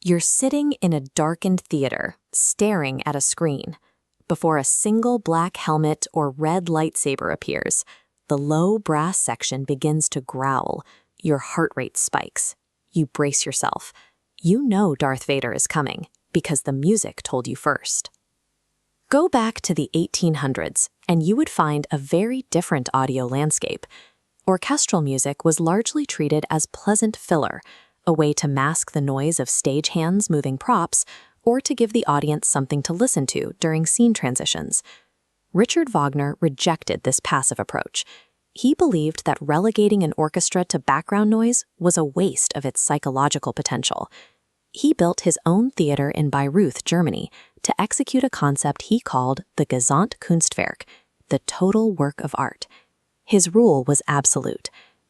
You're sitting in a darkened theater, staring at a screen. Before a single black helmet or red lightsaber appears, the low brass section begins to growl. Your heart rate spikes. You brace yourself. You know Darth Vader is coming, because the music told you first. Go back to the 1800s, and you would find a very different audio landscape. Orchestral music was largely treated as pleasant filler, a way to mask the noise of stagehands moving props, or to give the audience something to listen to during scene transitions. Richard Wagner rejected this passive approach. He believed that relegating an orchestra to background noise was a waste of its psychological potential. He built his own theater in Bayreuth, Germany, to execute a concept he called the Gesamtkunstwerk, the total work of art. His rule was absolute.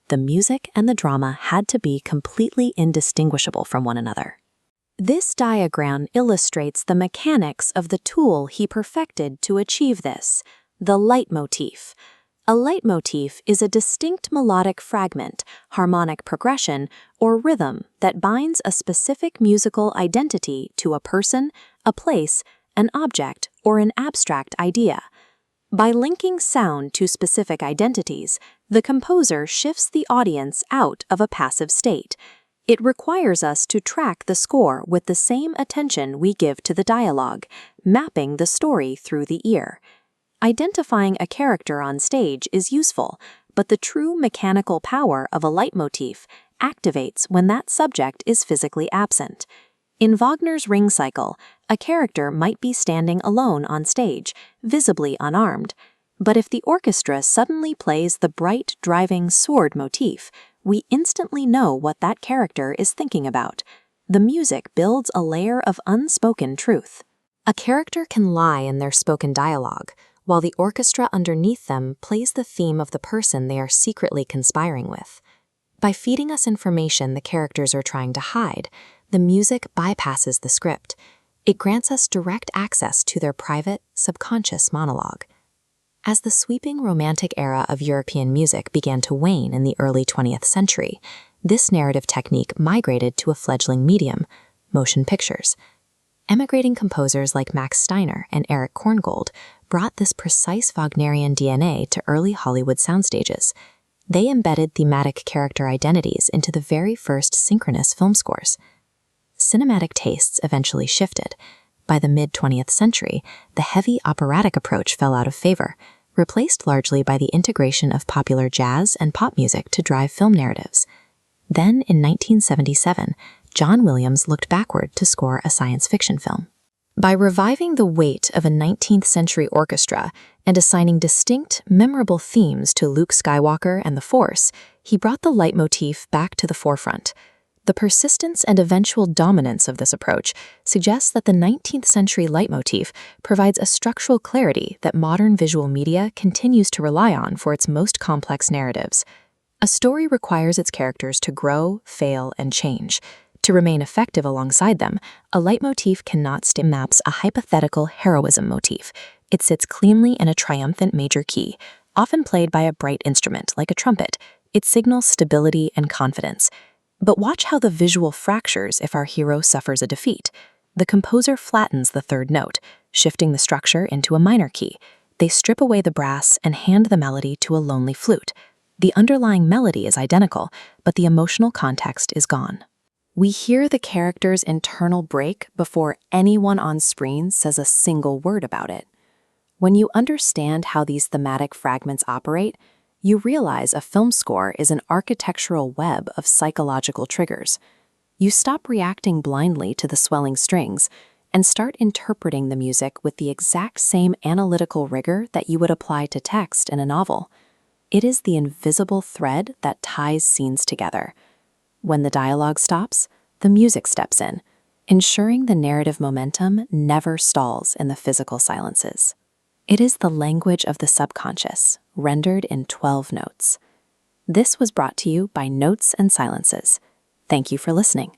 The music and the drama had to be completely indistinguishable from one another. This diagram illustrates the mechanics of the tool he perfected to achieve this, the leitmotif. A leitmotif is a distinct melodic fragment, harmonic progression, or rhythm that binds a specific musical identity to a person, a place, an object, or an abstract idea. By linking sound to specific identities, the composer shifts the audience out of a passive state. It requires us to track the score with the same attention we give to the dialogue, mapping the story through the ear. Identifying a character on stage is useful, but the true mechanical power of a leitmotif activates when that subject is physically absent. In Wagner's Ring Cycle, a character might be standing alone on stage, visibly unarmed. But if the orchestra suddenly plays the bright, driving sword motif, we instantly know what that character is thinking about. The music builds a layer of unspoken truth. A character can lie in their spoken dialogue, while the orchestra underneath them plays the theme of the person they are secretly conspiring with. By feeding us information the characters are trying to hide, the music bypasses the script. It grants us direct access to their private, subconscious monologue. As the sweeping romantic era of European music began to wane in the early 20th century, this narrative technique migrated to a fledgling medium, motion pictures. Emigrating composers like Max Steiner and Erich Korngold brought this precise Wagnerian DNA to early Hollywood soundstages. They embedded thematic character identities into the very first synchronous film scores. Cinematic tastes eventually shifted. By the mid-20th century, the heavy operatic approach fell out of favor, replaced largely by the integration of popular jazz and pop music to drive film narratives. Then, in 1977, John Williams looked backward to score a science fiction film. By reviving the weight of a 19th century orchestra and assigning distinct, memorable themes to Luke Skywalker and the Force, he brought the leitmotif back to the forefront. The persistence and eventual dominance of this approach suggests that the 19th century leitmotif provides a structural clarity that modern visual media continues to rely on for its most complex narratives. A story requires its characters to grow, fail, and change. To remain effective alongside them, a leitmotif cannot maps a hypothetical heroism motif. It sits cleanly in a triumphant major key, often played by a bright instrument like a trumpet. It signals stability and confidence. But watch how the visual fractures if our hero suffers a defeat. The composer flattens the third note, shifting the structure into a minor key. They strip away the brass and hand the melody to a lonely flute. The underlying melody is identical, but the emotional context is gone. We hear the character's internal break before anyone on screen says a single word about it. When you understand how these thematic fragments operate, you realize a film score is an architectural web of psychological triggers. You stop reacting blindly to the swelling strings and start interpreting the music with the exact same analytical rigor that you would apply to text in a novel. It is the invisible thread that ties scenes together. When the dialogue stops, the music steps in, ensuring the narrative momentum never stalls in the physical silences. It is the language of the subconscious, rendered in 12 notes. This was brought to you by Notes and Silences. Thank you for listening.